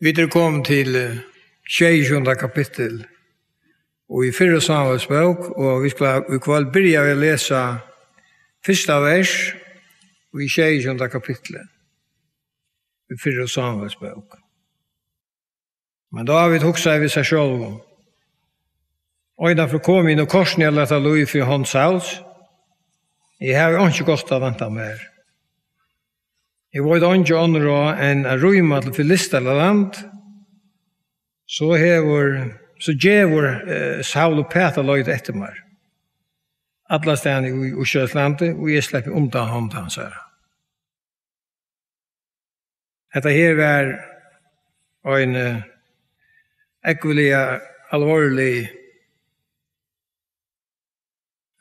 Vi kom til 26. kapittel og i 4. Samuels bok, og vi skal i kveld begynne å lese første vers i 26. kapittel i 4. Samuels bok. Men da har vi hokset ved seg selv. Og derfor kom inn og korsen jeg lette lov for hans hals. Jeg har ikke godt å vente mer. Jeg var ikke andre enn å røyme til Filisterland, så gjør Saul og Peter løyde etter meg. Alle stedene i Israelslandet, og jeg slipper undan hånd hans her. Dette her var en ekvelig alvorlig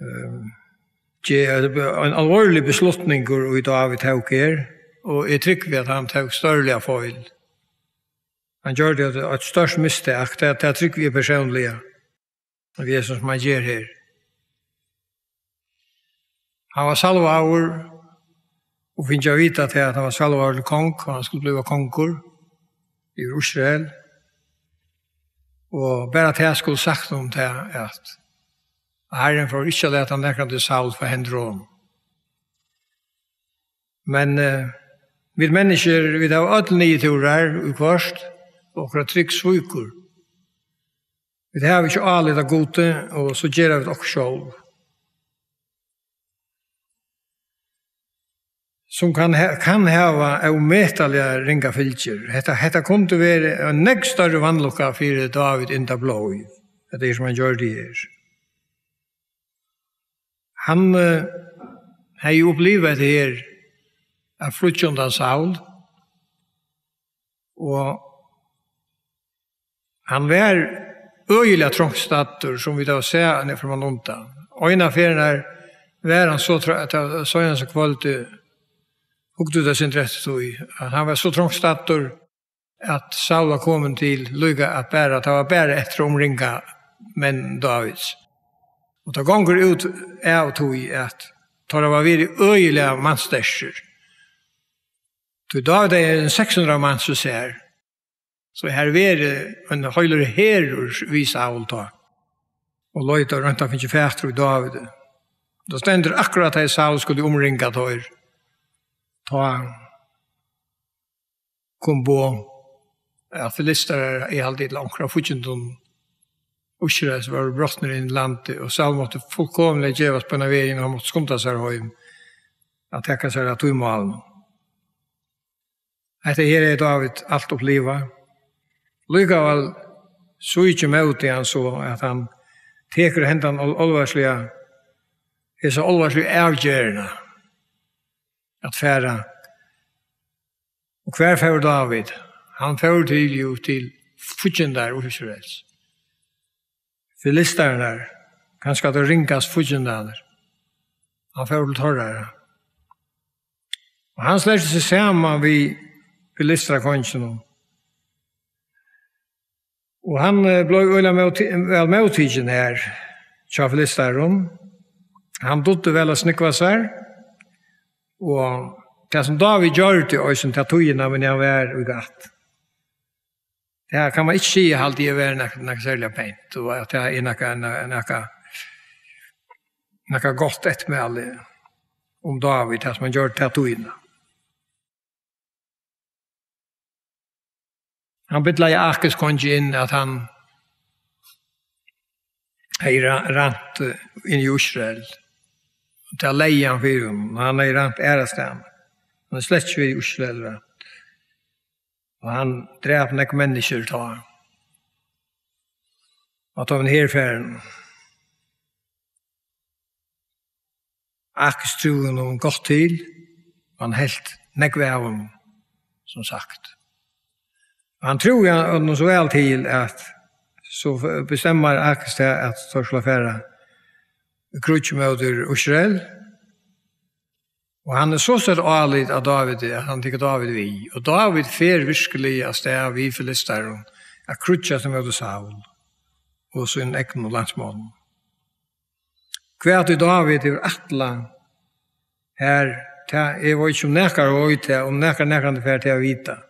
en alvorlig beslutning i David tok her, og jeg trykker at han tok større feil. Han gjør det et størst mistak, det trykker vi personlig av det som han gjør her. Han var salva over, og finner jeg vite til at han var salva over til kong, og han skulle bli konger i Israel. Og bare til jeg skulle sagt om det, at Herren får ikke lete han nekker til Saul for hendre om. Men vi mennesker, vi har 8 nye turer i kvart, og akkurat trygg svuker. Vi har ikke alle det gode, og så gjør vi det også selv. Som kan ha umetallige ringa fylkjer. Dette kunne være en nekst større vannlokka for David in the blow. Det som han gjør det her. Han har jo opplevd det her av flytjundan Saul, og han var øyelig trångstatter, som vi da ser nedfor man undan. Og en av ferien var han så han så kvalitet hugde det sin rett til at han var så trångstatter at Saul var kommet til lyga at det var bare etter omringa men Davids. Og da ganger ut av tog at det var veldig øyelige mannsterser. Så David en 600 mann som ser. Så her var en høyler herrer vi Saul ta. Og løyta rundt av ikke fætter i David. Da stender akkurat at Saul skulle omringa tog. Ta kom på at Filister i alltid langt av fortjentun Israel var brottner i landet, og Saul måtte fullkomlig gjøres på en veien, og han måtte skumta seg høy at tekka seg at umalen. Dette her David alt oppliva. Lykkevel så ikke med i han så at han teker hendan alvarslige så alvarslige avgjørende at færa. Og hver fær David? Han fær til fudjendar og Israels. Filisteren der, kanskje det ringas fudjendar. Han fær til torrare. Og han slår seg sammen vi Filistra kongen. Og han ble vel medtidgen her, tja Filisteren. Han dotte vel å snikva seg, og det som David gjør til oss til togene, men jeg var i gatt. Det her kan man ikke si alltid være noe særlig pent, og at det er noe godt etter med alle om David, det som han gjør til togene. Han bytla i Akes konge inn at han rant inn i Israel. Til leie han for ham. Han rant ærastam. Han slett ikke i Israel rant. Og han drev nek mennesker ta. Og ta en herfæren. Akes troen om godt til. Han helt nek ved ham, som sagt. Han tror han så vel til at så bestemmer Akes til at så slå færa krutsk mot Israel. Og han så sett alit av David, at han tykker David vi. Og David fer virkelig av sted vi Filisteren, at krutsk mot Saul, og sin egen landsmål. Hvert i David er atla her, jeg var ikke om nekker og til, om nekker til å vite.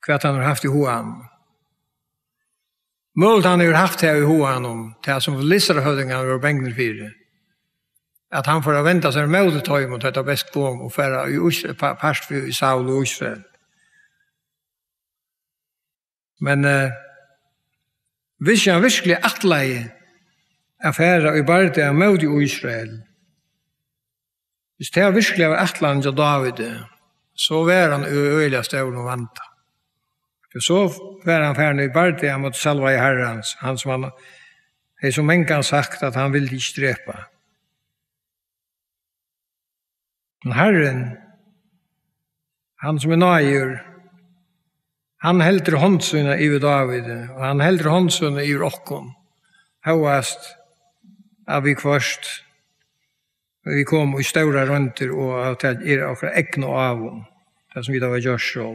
kvart han har haft i hoan. Målet han har haft här i hoan om det som Listerhövdingarna var bängner för att han får vänta sig mot ta emot detta bäst på och föra i past för Saul och Israel. Men hvis han virkelig atleie affæra i barde mot Israel, hvis det virkelig var atlan til David, så var han øyelig støvn og vanta. For så var han færdig i barde mot salva i herrens, han som han har så mange sagt at han ville ikke drepa. Men Herren, han som nøyer, han helder håndsynene i David, og han helder håndsynene i Rokkon. Høyest av vi først, vi kom i større rønter, og at det akkurat ekne av dem, det som vi da var gjort så.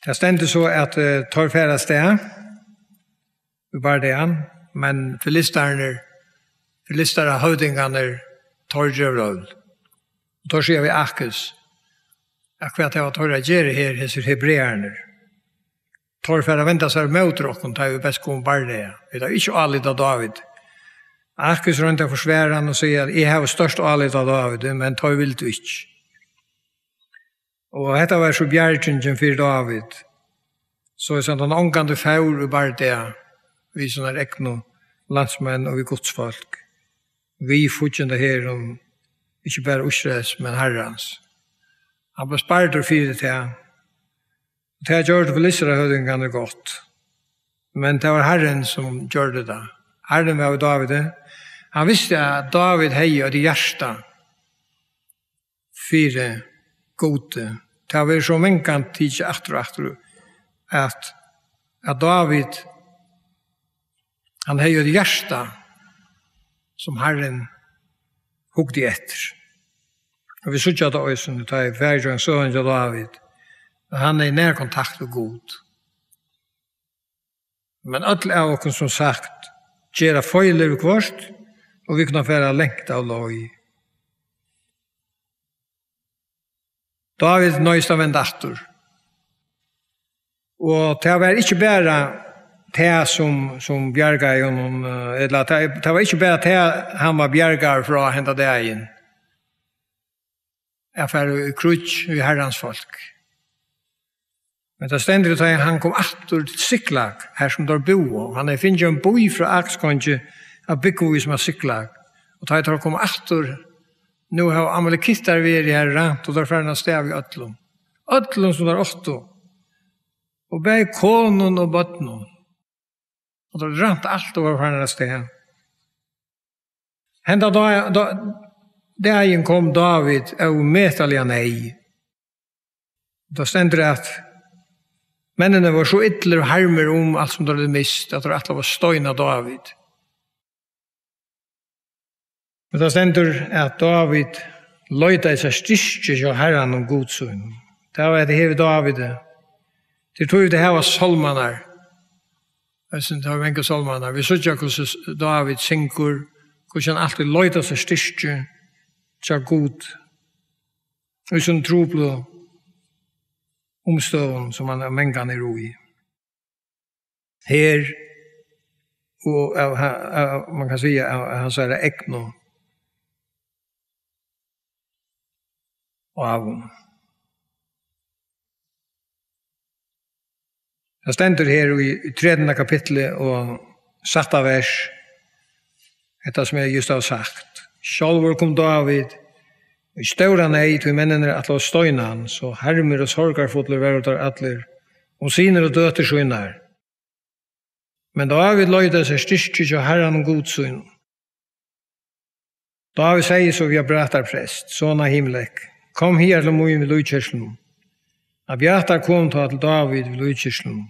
Det stendte så at tar færre sted, vi bare det, men filisterne høvdingene tar drøvrød. Og tar sier vi Akkus, akkurat det var tar gjøre her, hesser hebreerne. Tar for å vente seg mot dere, tar vi best kom bare det. Det er ikke allit av David. Akkus rundt og forsværer han og sier, jeg har størst allit av David, men tar vil du ikke. Og dette var så bjergjen for David. Så er sånn at han omgående fjord bare det, vi som er ekne landsmenn og vi godsfolk. Vi fortjente her om ikke bare Israels, men Herrens. Han ble spart og fyrt til. Det har gjort for Listerhövdingarna godt. Men det var Herren som gjorde det. Herren var David. Han visste at David heier det hjärsta fire gode. Det var så mange tidsje etter at David han heier det hjärsta som Herren hugde etter. Og vi sykja da også, det er verden sønnen til David. Han er i nærkontakt med Gud. Men alle av oss som sagt, gjør feiler i kvart, og vi kan være lengt av lov. David nøyst av en datter. Og det var ikke bare det som bjerget honom, eller det var ikke bare det han var bjerget fra å hente det inn. Jeg var i krutsk i herrens folk. Men det stender at han kom atter til Siklag, her som der bo. Han finner en boi fra Akskonje av byggvis som er Siklag. Og da han kom atter, nå har Amalekittar vært i herre, og der ferdig stav i Øtlund. Øtlund som der åtto. Og begge konen og bøttene. Og der rant alt over ferdig stav. Henda dagen kom David og metalja nei. Da stender det at mennene var så ytterligere og harmer om alt som de hadde mist, at de alle var støyna David. Men det stender at David løyta i seg styrke til herren om godsøyn. Det var det hele David. Det tog det her var solmaner. Jeg synes det var mange solmaner. Vi så ikke hvordan David synker, hvordan han alltid løyta seg styrke til god. Og sånn tro på omstøven som han mengan i ro i. Her, og man kan si at han sier det ekno og av honom. Det stender her i 3. kapitlet og 7. vers, dette som jeg just har sagt. Sjálvur kom David, i ståra nei til mennene at la støyna han, så hermer og sorgarfotler var der atler, og siner og døter skjønner. Men David løyde seg styrke til herren og godsyn. David sier så via bratarprest, sånn av himmelek, kom her til mye ved lydkjørselen. Abiatar kom til David ved lydkjørselen.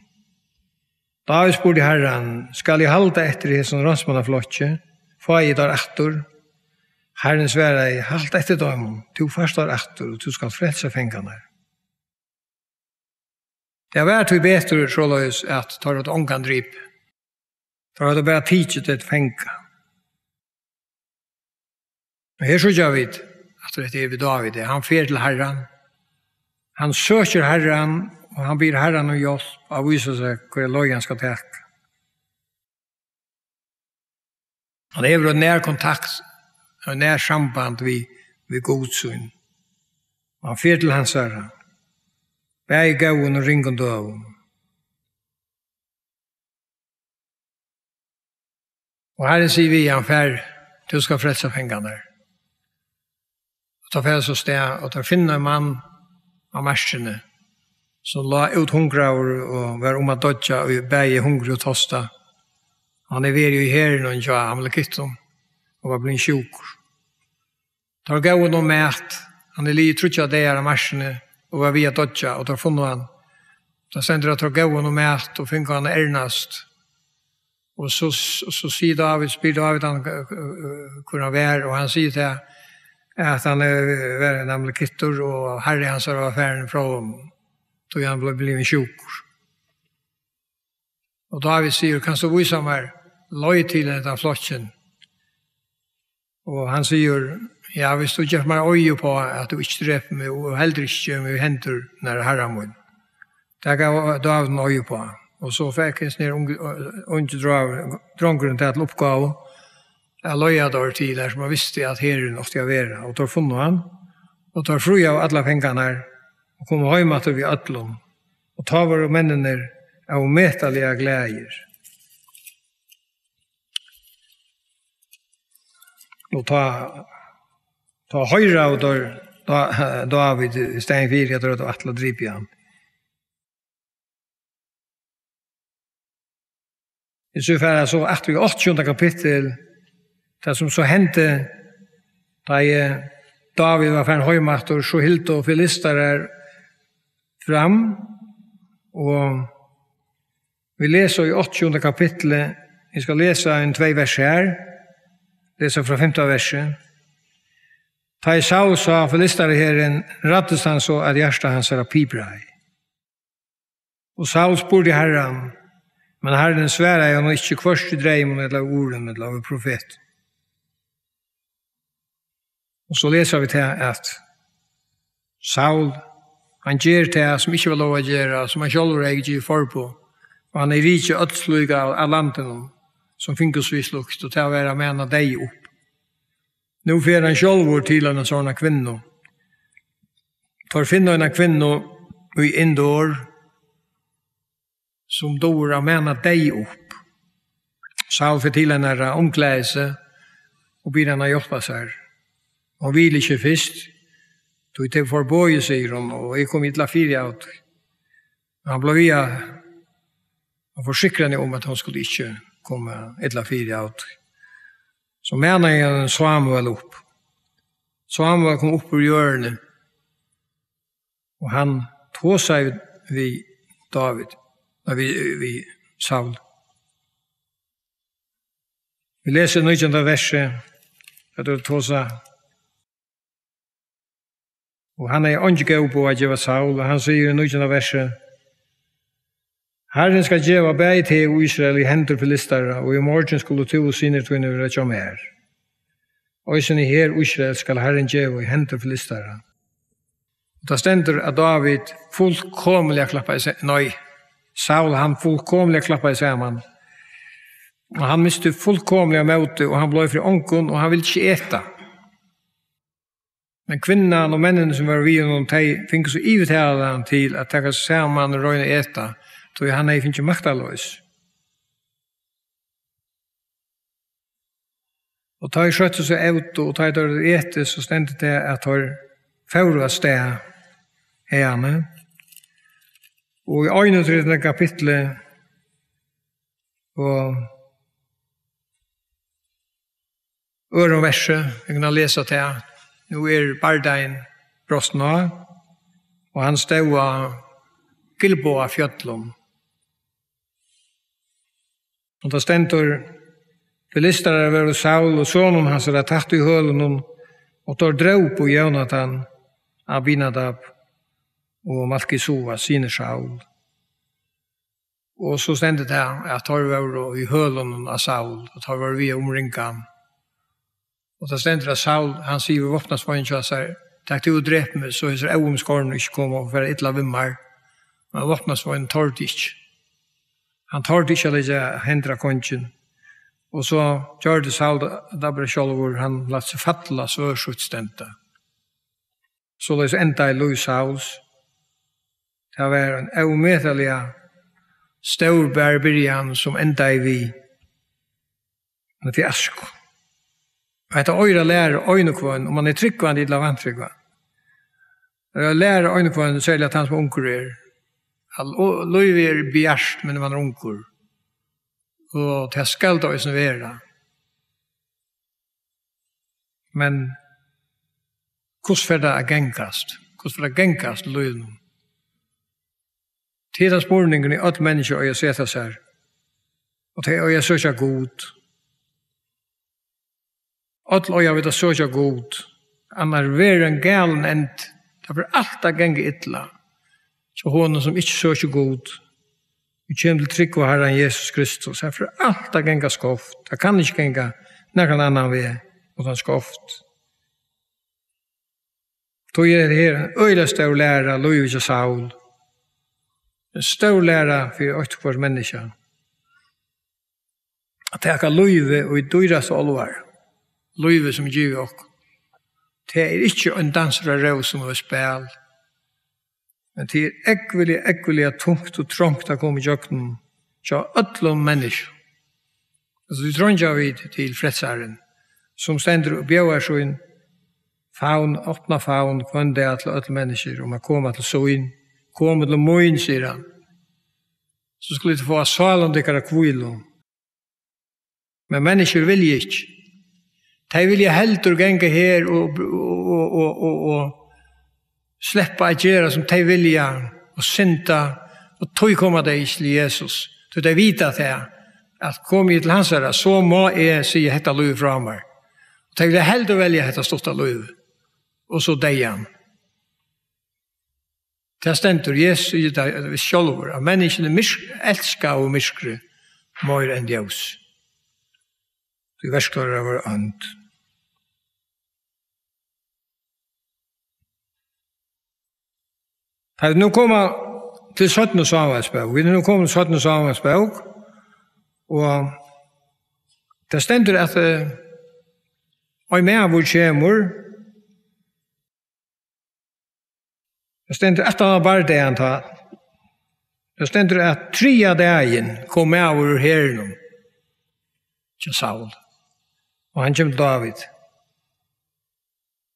David spurte herren, skal jeg halde etter det som ransmannaflotje, få jeg der etter? Herren svære jeg, halt etter dem, du først der etter, og du skal frelse fengene. Det har vært bedre, således, at tar et ångan drip. Tar det bare tid til et fenga. Men her så gjør vi at det er ved David, han fer til herren, Han söker Herren, og han ber Herren om hjelp av å vise seg hva løy han skal takke. Han har en nær kontakt, en nær samband ved godsyn. Han fyrer til hans herre. Bæg gauen og ringen døven. Og Herren sier vi han fær, du skal frelse pengene der. Og ta fær så sted, og ta finne en mann av merskene, som la ut hungraver og var om at dodja og bæg hungrig og tosta. Han er ved i herren og ja, han ble kittom, og var blind sjuk. Tar gauen og mæt, han er li trutja der av merskene, og var via dodja, og tar funnet han. Da sender jeg tar gauen og mæt, og finner han ernast. Og så sier David, spyr David han hvor han var, og han sier til at han er nemlig kittor, og herre hans var affæren fra ham, så han ble blivet sjuk. Og David sier, kan du vise meg løy til denne flokken? Og han sier, ja, hvis du gjør meg øye på at du ikke dreper meg, og heller ikke gjør meg henter når herren min. Det gav David en øye på. Og så fikk jeg sånn drongeren til at oppgave, jeg løya der til der som jeg visste at herren ofte jeg være. Og tar funnet han, og tar fri av alle pengene her, og kommer hjemme til vi ødlom, og tar våre mennene av umetelige gleder. Og ta høyre av David i stedet 4, jeg tror at det var atle å drive han. I så fall så 8. kapittel, det som så hendte da David var ferdig høymakt og så hilt og filister fram, og vi leser i 8. kapittelet, vi skal lese en 2 vers her, lese fra 5. verset. Da Saul sa filister herren, rattes han så at hjertet hans pibrei. Og Saul spurte herren, men herren svære han ikke kvørst i dreimen eller orden eller profet. Og så leser vi til at Saul, han gjør det som ikke var lov å gjøre, som han selv ikke gir for på, og han er rike ødslyg av landet som finnes lukt, og til å være med deg opp. Nå får han selv til en sånn kvinne. Tar finne en kvinne i indår, som dår av mena deg opp. Saul får til henne omklædelse og ber henne hjelpe seg. Hun vil ikke først, tog til forbøye, sier hun, og jeg kom hit til 4 av. Han ble via og forsikret henne om at hun skulle ikke komme hit til 4 av. Så mena jeg Samuel opp. Samuel kom opp ur hjørnet, og han tog seg vid David. Vi Saul. Vi leser 19. verset, det er tåsa. Og han er ikke gav på at gjøre Saul, og han sier i 19. verset, Herren skal gjøre bæg til Israel i hendur filistare, og i morgen skulle to sinner tvinne være som her. Og i her Israel skal Herren gjøre i hendur filistare. Og da stender at David fullkomlig klappa i seg, Saul, han fullkomlig klappa i sammen. Og han miste fullkomlig møte, og han ble fri ånken, og han ville ikke ete. Men kvinnerne og mennene som var ved honom, de fikk så ivetale han til at de sammen og røyne ete, så han fikk ikke maktaløs. Og da jeg skjøtte seg ut, og da jeg ete, så stendte det at jeg fører av sted henne. Og i 31. kapitlet, og øren verset, jeg kan lese til, nå Bardein brosten av, og han stod av Gilboa fjøtlom. Og da stendte filisterne var Saul, og sonen hans tatt i hølen, og da drev på Jonathan, Abinadab, og Malkisua, sine Saul. Og så stendte det at tar var i hølen av Saul, og tar var vi omringan. Og da stendte det at Saul, han sier vi våpna svann til seg, takk du drep meg, så er det omskåren ikke komme og være ytla vimmar. Men våpnas var en tård ikke. Han tård ikke å hindra kongen. Og så gjør det Saul da ble sjølvor, han latt seg fattla svørsutstenta. Så det enda i Louis Sauls. Det var en eumetelig stor bærbyrjan som enda i vi med fiasko. Og etter øyre lærer øynekvann, om man er tryggvann, idla vantryggvann. Lærer øynekvann, særlig at han som unker er. Løyve er bjerst, men man er unker. Og det skal da også være. Men hvordan får det å gengkast? Hvordan får det å gengkast løyven? Til den spurningen i alle mennesker og jeg setter seg. Og jeg så ikke god. Alle og jeg vet så ikke god. Annars er en galen end. Det blir alltid genge ytla. Så hånden som ikke så ikke god. Vi kommer til trygg av Herren Jesus Kristus. Det blir alltid genge skoft. Det kan ikke genge noen annen ved utan skoft. Då er det her en øyla stor lærer, Louis Saul. En stor lærer for 8 kvart mennesker. At det er løyve og i dyrast alvar. Løyve som giver oss. Det er ikke en dansere røv som er spil. Men det er ekkelig tungt og trångt å komme i jøkken til alle mennesker. Altså, det tror ikke vi til fredsaren, som stender og bjør så inn faun, åpna faun, kvann det til alle mennesker, og man kommer til så inn, kommer til moin, sier han. Så skulle det få salen dekkere kvilo. Men mennesker vil ikke. De vil helt å genge her og slippe å gjøre som de vil og synda og tog komme deg til Jesus. Så de vet at kom jeg til hans herre, så må jeg si hette lov fra meg. De vil helt å velge hette stått av lov. Og så deg han. Det stender Jesus i det vi sjølver. At menneskene elsker og myskre mer enn Deus. Det verskler av vår ånd. Da vi nå kommer til 17. samarbeidsbok. Vi er nå kommet til 17. samarbeidsbok. Og det stender at og med hvor kommer det stender at han har bare det han tar. Det stender at 3 av dagen kom med over herren til Saul. Og han kommer til David.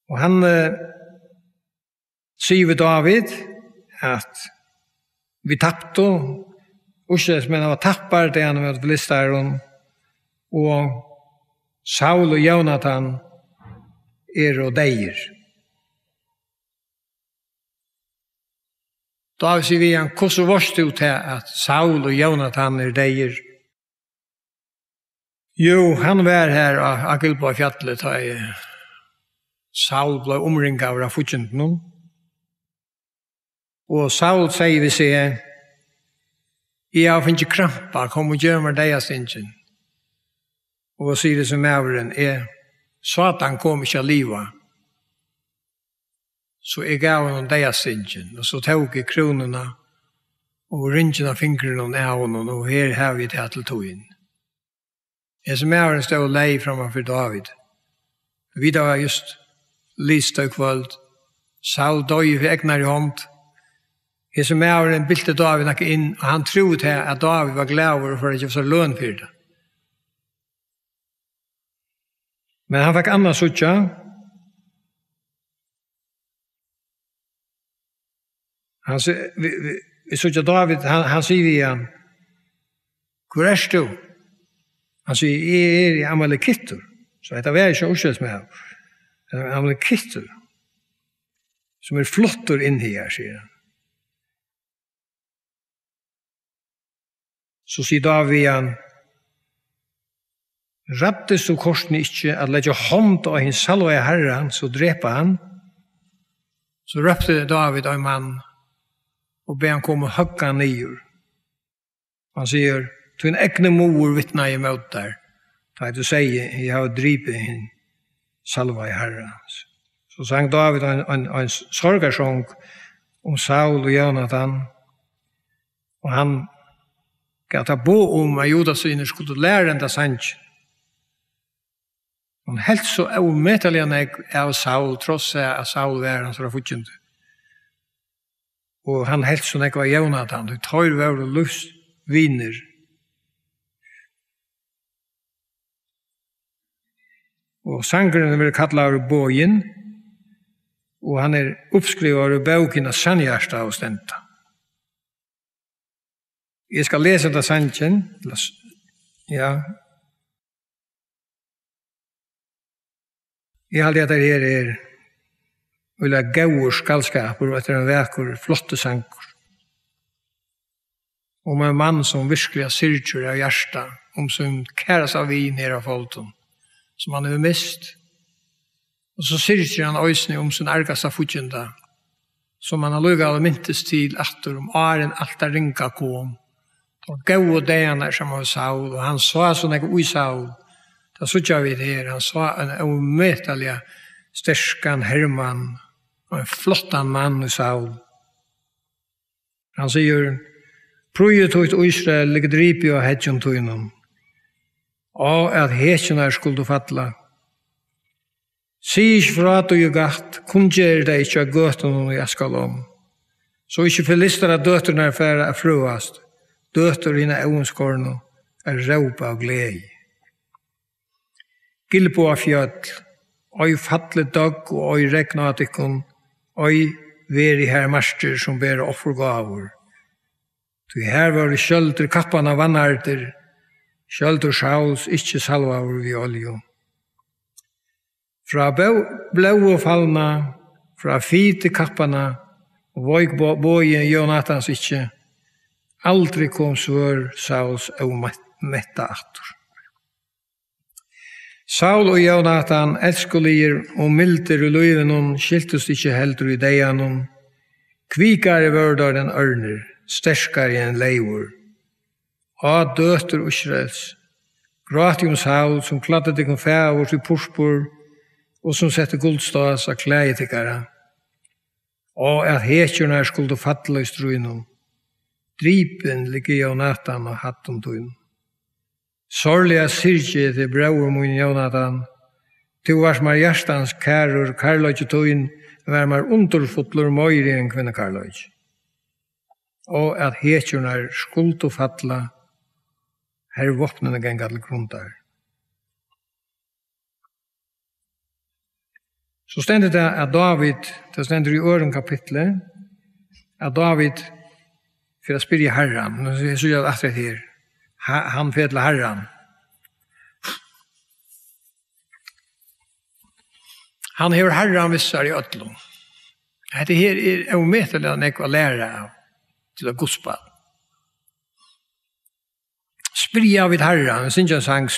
Og han sier ved David at vi tappte men han var tappar det han med Filisteren og Saul og Jonathan og deir. Da sier vi han, hvordan varst du til at Saul og Jonathan deir? Jo, han var her av Gilboa fjallet da Saul ble omringet av fortjenten. Og Saul sier vi seg, jeg har finnet krampa, kom og gjør meg deg av stingen. Og sier det som mæveren, Satan kom ikke av livet. Så jeg gav honom deg av stingen, og så tog jeg kronene, og ringen av fingrene av honom, og her har vi det til togjen. Jeg som mæveren stod og lei framfor David. Vi da var just lyst og kvöld. Saul døg for egnar i hånd. Jeg som mæveren bilte David nakke inn, og han trodde at David var glad over for at jeg var så løn for det. Men han fikk anna suttja. Vi suttja David, han sier igjen, hvor er du? Han sier, jeg i Amalekittur. Så dette var ikke uskjøst med ham. Amalekittur. Som flottur inn her, sier han. Så sier David igjen, Rattes du korsen ikke at legge hånd av hins salva i herren, så drepa han. Så røpte David av en mann og be han komme og høgge han nyer. Han sier, «Tu en egne mor vittna i møt der, da du sier, jeg har dripet hinn salva i herren.» Så så sang David en sorgarsång om Saul og Jonathan, og han gav ta bo om at Judassyner skulle lære enda sannsyn. Han helt så umettelig av Saul, tross at Saul var hans fortjent. Og han helt så nek var Jonathan, du tar var og lust viner. Og sangeren vil kalla av Bojen, og han oppskriver av boken av Sannhjärsta og Stenta. Jeg skal lese det sannsyn, ja. Jeg halde at det her vilja gauur skallskapur etter en vekur flotte sangur. Om en mann som virkelig syrger av hjärsta, som kæras av vin her av folten, som han har mist. Og så syrger han òsne sin argasta futjenda, som han har lukket av myntes til atter åren alt er ringa kom. Og gau og deianar som var Saul, og han sa sånn jeg ui Saul, da sutja vi det her, han sa en umettelig sterskan herman, og en flottan mann i Saul. Han sier, «Prøyet ut Israel ligger dripi av hedjon tøynum, og at hedjonar skulle fatla. Si ikke fra at du er gatt, kunngjør deg ikke av gøtene i Askalom, så ikke filister av døterne er færre av fruast, døter hina eunskårene er råpa av glede. Gilbo av fjøll, oi fatle dag og oi regna at ikkon, oi veri her master som ber offergaver. Tu her var skjølder kappan av vannarter, skjølder sjals ikkje salvaver vi oljo. Fra blå og fallna, fra fite kappana, og voik boje Jonathans ikkje, aldri kom svør Sauls og metta atur. Saul og Jonathan, elskolier og milder i løyvenon, skiltes ikkje heldur i deianon, kvikare vørdar enn ørner, sterskare enn leivor. A døter Israels, gratium Saul, som kladde deg om fævor til purspur, og som sette guldstas av klægetikara. Og at hetjurnar skulle fatla i struinon. Dripen ligger Jonathan og hattum tuin. Sorgliga syrje til braur mun Jonathan. Tu vars mar hjertans kærur, karløyge tuin, var mar underfotlur møyri enn kvinna karløyge. Og at hetjurnar skulle fatla, her våpnene genga til grunndar. Så stendet det at David, det stendet i øren kapitlet, at David, for å spyrje herran, jeg synes jeg at det her, han fedler herran. Han hever herran vissar i øtlo. Dette her er umettelig at jeg var lærer av til å gospa. Spyrje av et herran, jeg synes jeg sang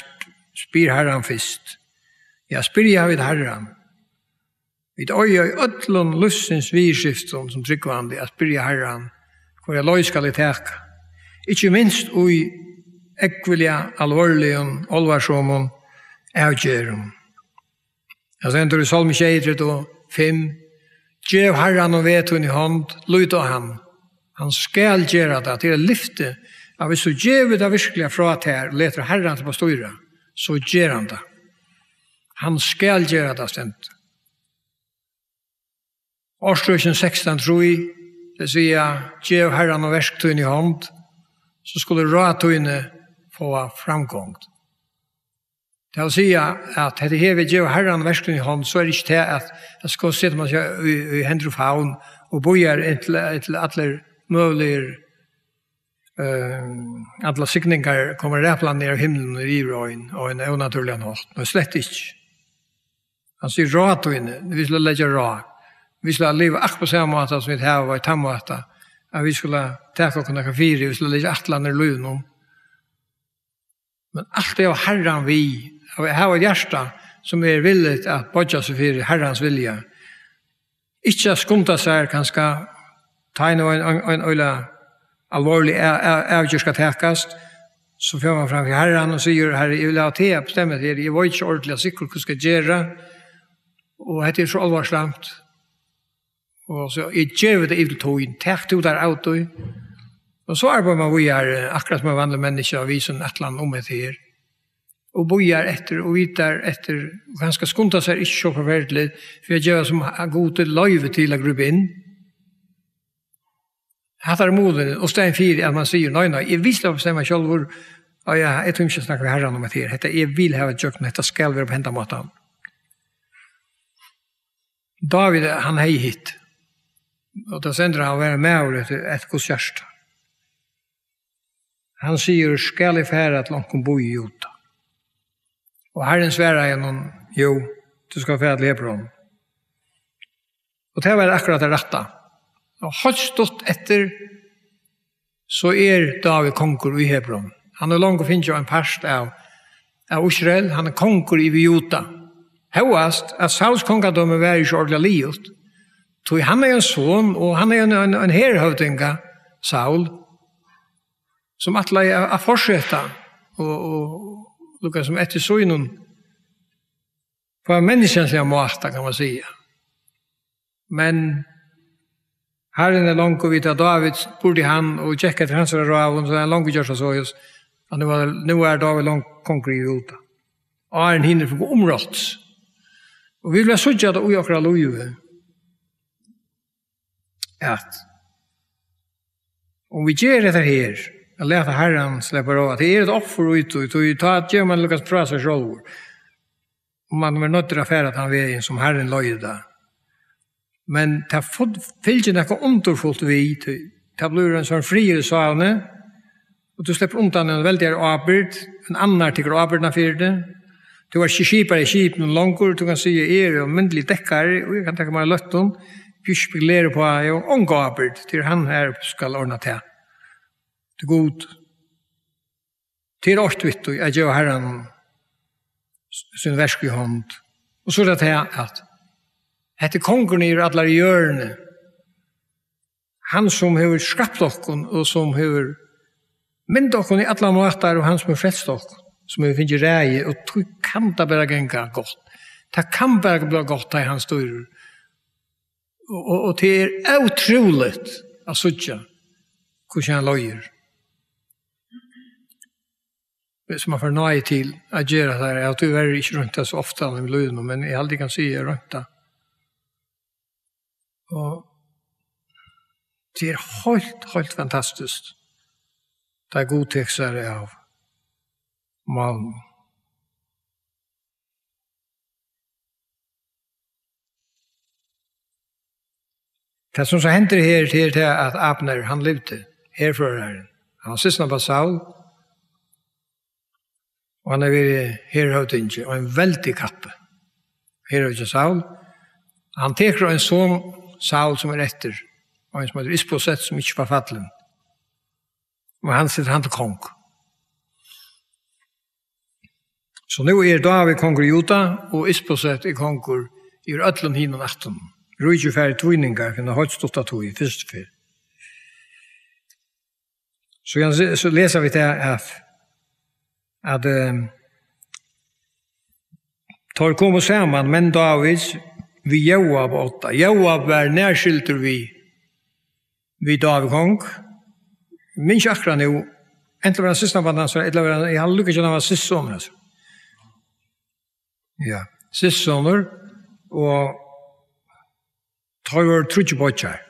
spyr herran først. Ja, spyrje av et herran. Vi øyer i øtlån lussens virskiften som tryggvandig at spyrje herran hvor jeg løy skal i teka. Ikke minst ui ekvilja alvorligen, olvarsomon, avgjerum. Jeg sender i Salme 25, Gjev herran og vet hun i hånd, lyd av han. Han skal gjøre det til å lyfte. Ja, hvis du gjev det virkelig fra til leter herran til på styra, så gjør han det. Han skal gjøre det stendt. Årstrøkken 16, tror jeg, det sier, gjev herran og verktøyne i hånd, så skulle råtøyne få framgång. Det vil si at dette hever gjev herran og verktøyne i hånd, så er det ikke det at jeg skal sitte med i hender og faun og bojer til alle mulige alle sikninger kommer ræplan ned av himmelen og rivrøyen og en unaturlig nått. Men slett ikke. Han sier råtøyne, vi skal legge råt. Vi skulle leva akkurat på samme måte som vi har i tammåte. Vi skulle ta klokken noen 4, vi skulle legge atlander i løvnen. Men alt det var herran vi. Og jeg har et hjerte som er villig at bodja seg for herrans vilja. Ikke skumta seg kanskje ta inn en øyla alvorlig avgjør skal tekast. Så får man fram til herran og sier, herre, jeg vil ha til å bestemme til, jeg var ikke ordentlig sikker hva skal gjøre. Og det så alvarsamt. Og så jeg gjør det i det tog, takk to der av tog. Og så arbeider man akkurat som en vanlig menneske, og vi som et eller annet det her. Og bojar etter, og vitar etter, og han skal skunta seg ikke så forferdelig, for jeg gjør som er god til løyve til å gruppe inn. Hatt moden, og stein 4, at man sier, nei, jeg vil å bestemme selv hvor, og jeg tror ikke snakke med herren om det her, jeg vil ha et jøkken, dette skal være på hendamåten. David, han hei hit, og da sender han å være med over et konsert. Han sier, skal jeg fære at langt kom bo i Jota. Og Herren sværer gjennom, jo, du skal fære til Hebron. Og det var akkurat det rette. Og har stått etter, så David konkur i Hebron. Han langt finnes jo en parst av Israel, han konkur i Jota. Høyast, at Sauls kongadømme var ikke ordentlig livet. Så han en son, og han en herrhøvdinga, Saul, som atle fortsetta, og lukka som etter søgnen på en menneskenslig måte, kan man si. Men Herren langt vidt at David spurte han og tjekket til hans raven, så han langt gjør seg så, og nå David langt konkur i Jota. Og han hinner for å gå omrått. Og vi vil ha søtja det ui akkurat loive. At om vi gjør dette her, jeg lærte Herren slipper av, at det et offer ut, og ta at gjør man lukkast fra seg selv. Og man var nødt til å fære at han veien som Herren løyde. Men det fyllt ikke noe underfullt vi, det blir en sånn friere salene, og du slipper undan en veldig arbeid, en annen tykker arbeidene for det. Du var ikke skipere i skip noen langer, du kan si og myndelig dekkere, og jeg kan tenke meg løtt om, vi spekulerer på at jeg har unge arbeid, til han her skal ordne til. Det er god. Til årtvitt, og jeg gjør Herren sin versk i hånd. Og så er det at etter kongen i alle hjørne, han som har skapt dere, og som har myndt dere i alle måter, og han som har frelst dere, som har finnet reie, og det kan det bare gjenge godt. Det kan bare bli godt da han styrer. Og det er utrolig å søtte hvordan han løyer. Hvis man får nøye til å gjøre det, jeg tror jeg ikke rundt det så ofte når vi løyer noe, men jeg aldri kan si jeg rundt det. Og det er helt fantastisk. Det er god tekster av Malmö. Det som så hender her til at Abner, han levde herføreren. Han var sysna på Saul, og han vært herhøvdinge, og en veldig kappe. Herhøvdinge Saul. Han teker en sånn Saul som etter, og en som heter Isboset, som ikke var fattelen. Og han sitter han til kong. Så nå David konger i Jota, og Isboset konger i Øtlen hin og 18. Rujju færre tvinningar, kunne ha stått av tog i første fyr. Så leser vi til at tar kom sammen, men David vi Joab 8. Joab var nærskilter vi David kong. Minns akkurat nå, enten var han siste på den, jeg har lukket ikke han var siste sommer. Ja, siste sommer, og tar var trutje bøtjer.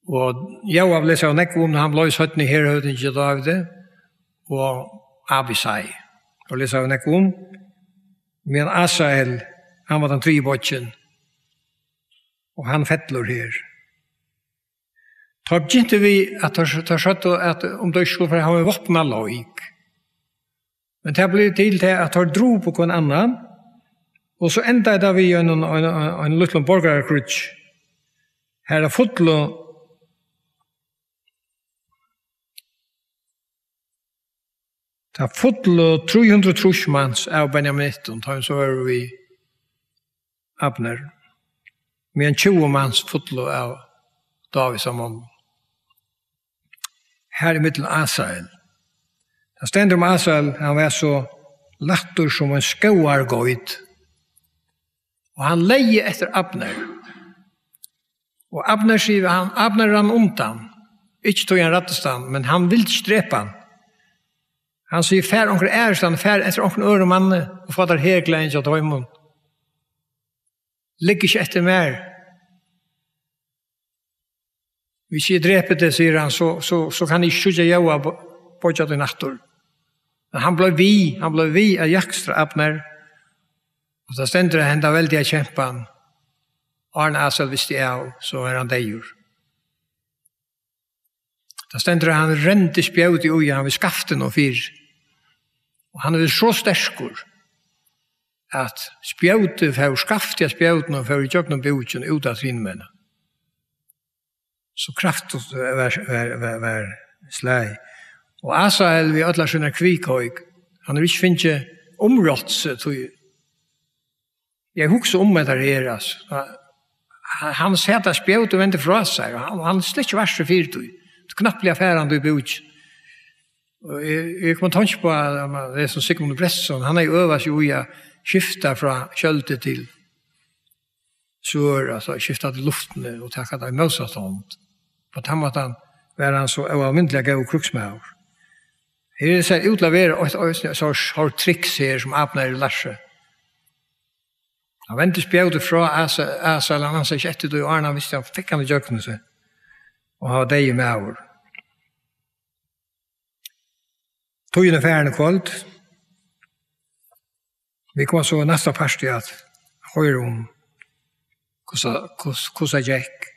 Og Joab leser av nekk om han ble satt i herhøyden til David, og Abisai. Og leser av nekk om, men Asael, han var den 3 bøtjen, og han fettler her. Tar begynte vi at det satt at om det skulle for å ha en våpna loik. Men det ble til at det dro på en annan, og så enda da vi en liten borgerkrutsk. Her er fotlo det er fotlo 300 trusmans av Benjaminitten, så er vi Abner. Med en 20 mans fotlo av David sammen. Her i middelen Asael. Det stender om Asael, han var så lattur som en skauargøyd. Og han leie etter Abner. Og Abner sier, Abner rann undan. Ikke tog han rattestan, men han vil ikke drepe han. Han sier, fær onker ærestan, fær etter onker øre manne, og fader herglein til døymon. Ligg ikke etter mer. Hvis jeg dreper det, sier han, så kan jeg skjønne jaua på tjat i nattur. Men han ble vi av jakstra Abner, og da stender henda veldig av kjempan. Arne Asel visste jeg, så han deir. Da stender han rente spjøt i uja, han vil skafte noe fyr. Og han er så sterskur, at spjøtet for skafte spjøtene og for jøkken bjøkken ut av trinmennene. Så kraftigt var slag. Og Asael vi ødler sinne kvikhøyg, han er ikke finnet områdse. Jeg husker dette her, altså. Han sier at spjøt og venter fra seg, og han slett ikke verste fyrtøy. Det knapt blir affæren du bjøk. Jeg kommer tanke på det som Sigmund Bresson, han er jo øvast jo i å skifte fra kjølte til sør, altså skifte til luftene og takke det i møtsattånd. På den måten var han så avmyndelig gav kruksmauer. Her er det utleverer et sånt triks her som Abner i Larse. Han ventet spjøtet fra Asal, han sa ikke etter det, og Arne visste han fikk han i jøkkene seg, og ha deg i mauer. Togene færende kvöld. Vi kommer så nästa parti at høre om hvordan jeg gikk.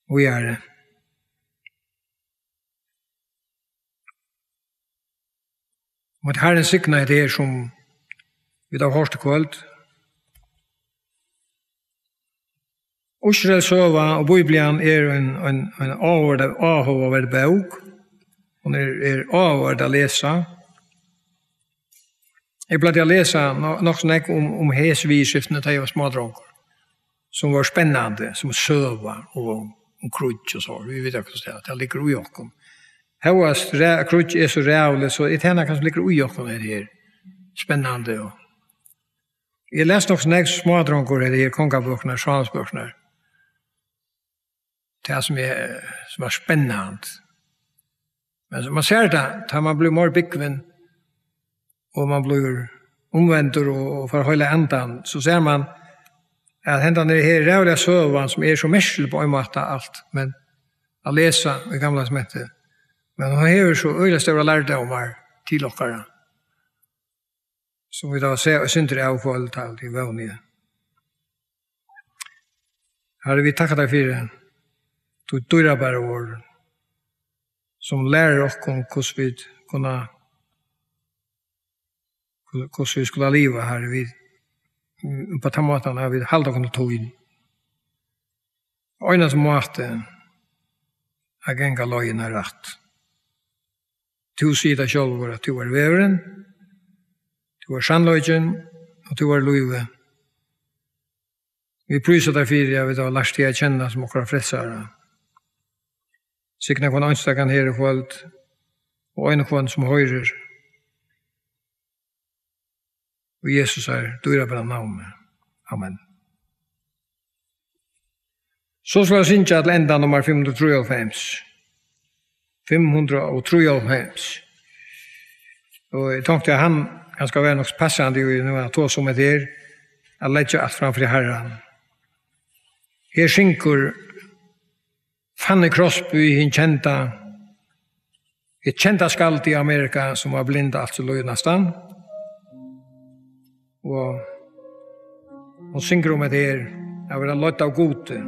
Og vi er det. Og det her er en sikkerhet her som vi da hørte kvöld. Israel søva og Bibelen er en avhåret bok. Hon er avhåret å lese. Jeg ble til å lese nok snakk om hesvisskiftene til jeg var smådronker, som var spennende, som søva og om krutsk og så. Vi vet ikke hvordan det ligger ui okkom. Høyast krutsk er så rævlig, så et henne kanskje ligger ui okkom er det spennende. Jeg leste nok snakk smådronker er det kongabøkene, sjansbøkene. Det som var spennende. Men man ser det, da man blir mer byggven, og man blir omvendt og for hele endan, så ser man at hendan er her rævliga søvan som er så mersel på en måte alt, men å lese i gamla som heter. Men han har så øyla større lærdomar til okkara, som vi da ser og synder av kvalitet alt i vevnige. Herre, vi takkar deg for det. Du døra bare vår, som lærer oss om hvordan vi kunne hvordan vi skulle leve her. På den måten har vi halvt oss tog inn. Og en som måte er genga løgene rett. Du sier deg selv at du er veveren, du er sannløgjen, og du er løyve. Vi pryser deg for det, vi har lært til å kjenne som okra frelsere. Sikna kvann anstakkan her i kvöld, og en kvann som høyrer. Og Jesus er dyra bra navn. Amen. Så skal jeg synge til enda nummer 593. 593. Og jeg tenkte at han skal være nok passende i noe av to som er der, at legge alt framfor Herren. Her synker Fanny Crosby, hin kjenta, et kjenta skald i Amerika som var blind altså løy nesten. Og hun synger om det her, jeg vil ha løtt av gode.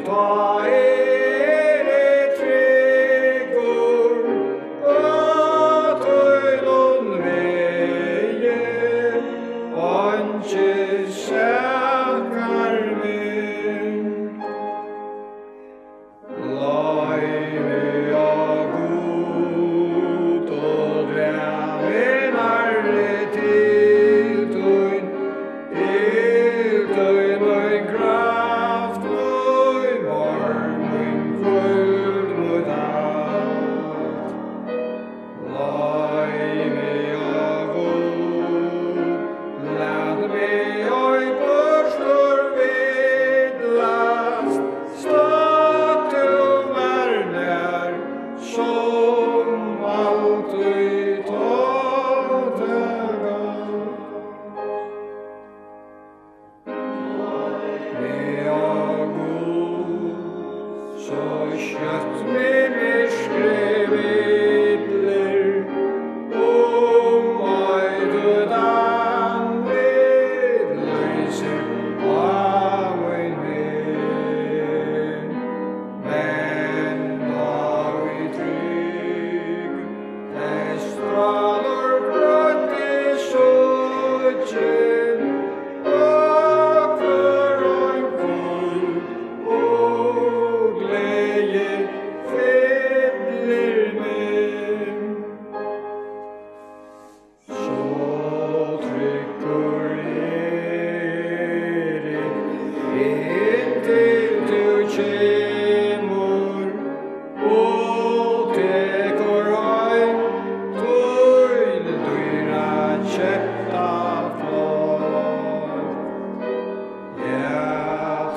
Ta er et tryggur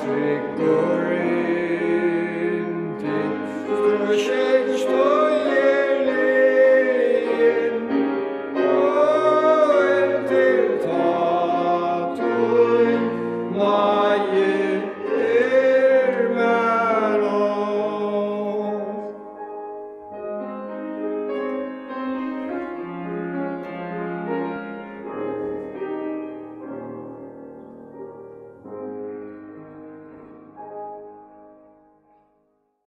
Tryggur